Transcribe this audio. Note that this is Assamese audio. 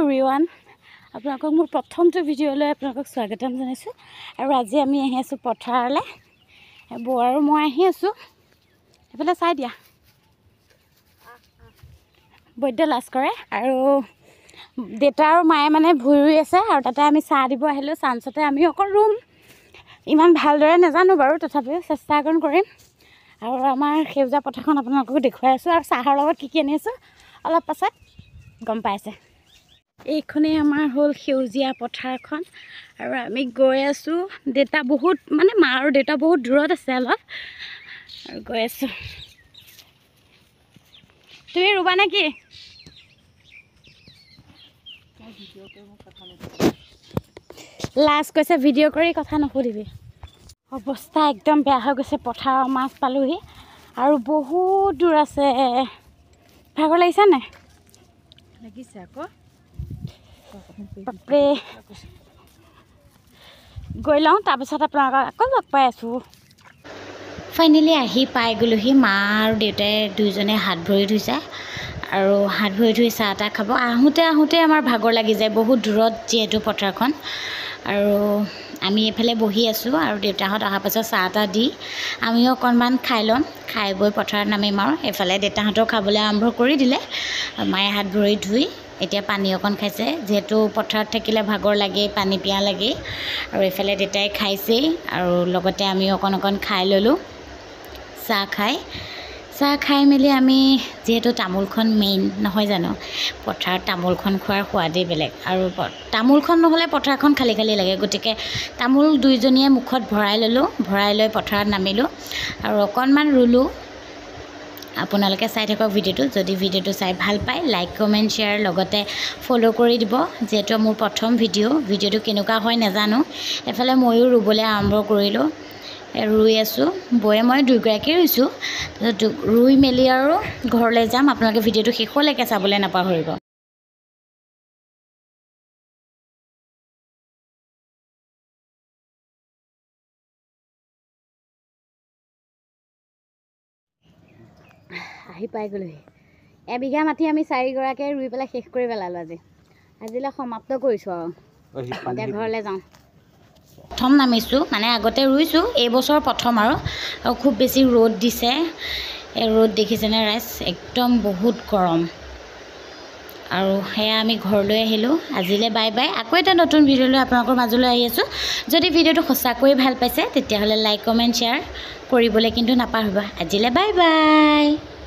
এভৰিৱান আপোনালোকক মোৰ প্ৰথমটো ভিডিঅ'লৈ আপোনালোকক স্বাগতম জনাইছোঁ আৰু আজি আমি আহি আছোঁ পথাৰলৈ বৌ আৰু মই আহি আছোঁ এইফালে চাই দিয়া বৈদ্য লাজ কৰে আৰু দেউতা আৰু মায়ে মানে ভুই ৰুই আছে আৰু তাতে আমি চাহ দিব আহিলোঁ চান্সতে আমি অকল ৰুম ইমান ভালদৰে নাজানো বাৰু তথাপিও চেষ্টা কৰিম আৰু আমাৰ সেউজীয়া পথাৰখন আপোনালোকক দেখুৱাই আছোঁ আৰু চাহৰ লগত কি আনি আছোঁ অলপ পাছত গম পাইছে এইখনেই আমাৰ হ'ল সেউজীয়া পথাৰখন আৰু আমি গৈ আছোঁ দেউতা বহুত মানে মা আৰু দেউতা বহুত দূৰত আছে অলপ আৰু গৈ আছোঁ তুমি ৰুবা নেকি লাজ কৈছে ভিডিঅ' কৰি কথা নুসুধিবি অৱস্থা একদম বেয়া হৈ গৈছে পথাৰৰ মাছ পালোহি আৰু বহুত দূৰ আছে ভাগৰ লাগিছে নাই লাগিছে আকৌ বাপৰে গৈ লওঁ তাৰপিছত আপোনালোকক আকৌ লগ পাই আছোঁ ফাইনেলি আহি পাই গ'লোহি মা আৰু দেউতাই দুইজনে হাত ভৰি ধুইছে আৰু হাত ভৰি ধুই চাহ তাহ খাব আহোঁতে আমাৰ ভাগৰ লাগি যায় বহুত দূৰত যিহেতু পথাৰখন আৰু আমি এইফালে বহি আছোঁ আৰু দেউতাহঁত অহাৰ পাছত চাহ তাহ দি আমিও অকণমান খাই ল'ম খাই বৈ পথাৰত নামিম আৰু এইফালে দেউতাহঁতেও খাবলৈ আৰম্ভ কৰি দিলে মায়ে হাত ভৰি ধুই এতিয়া পানী অকণ খাইছে যিহেতু পথাৰত থাকিলে ভাগৰ লাগেই পানী পিয়াহ লাগেই আৰু এইফালে দেউতাই খাইছেই আৰু লগতে আমি অকণ খাই ল'লোঁ চাহ খাই মেলি আমি যিহেতু তামোলখন মেইন নহয় জানো পথাৰত তামোলখন খোৱাৰ সোৱাদেই বেলেগ আৰু তামোলখন নহ'লে পথাৰখন খালী লাগে গতিকে তামোল দুইজনীয়ে মুখত ভৰাই ল'লোঁ ভৰাই লৈ পথাৰত নামিলোঁ আৰু অকণমান ৰুলোঁ আপোনালোকে চাই থাকক ভিডিঅ'টো যদি ভিডিঅ'টো চাই ভাল পায় লাইক কমেণ্ট শ্বেয়াৰ লগতে ফ'ল' কৰি দিব যিহেতু মোৰ প্ৰথম ভিডিঅ'টো কেনেকুৱা হয় নাজানো এফালে ময়ো ৰুবলৈ আৰম্ভ কৰিলোঁ ৰুই আছোঁ বৌয়ে মই দুয়োগৰাকী ৰুইছোঁ ৰুই মেলি আৰু ঘৰলৈ যাম আপোনালোকে ভিডিঅ'টো শেষলৈকে চাবলৈ নাপাহৰিব আহি পাই গ'লোহি এবিঘা মাটি আমি চাৰিগৰাকীয়ে ৰুই পেলাই শেষ কৰি পেলালোঁ আজিলৈ সমাপ্ত কৰিছোঁ আৰু এতিয়া ঘৰলৈ যাওঁ প্ৰথম নামিছোঁ মানে আগতে ৰুইছোঁ এইবছৰ প্ৰথম আৰু খুব বেছি ৰ'দ দিছে ৰ'দ দেখিছেনে ৰাইজ একদম বহুত গৰম আৰু সেয়া আমি ঘৰলৈ আহিলোঁ আজিলৈ বাই বাই আকৌ এটা নতুন ভিডিঅ' লৈ আপোনালোকৰ মাজলৈ আহি আছোঁ যদি ভিডিঅ'টো সঁচাকৈয়ে ভাল পাইছে তেতিয়াহ'লে লাইক কমেণ্ট শ্বেয়াৰ কৰিবলৈ কিন্তু নাপাহৰিব আজিলৈ বাই বাই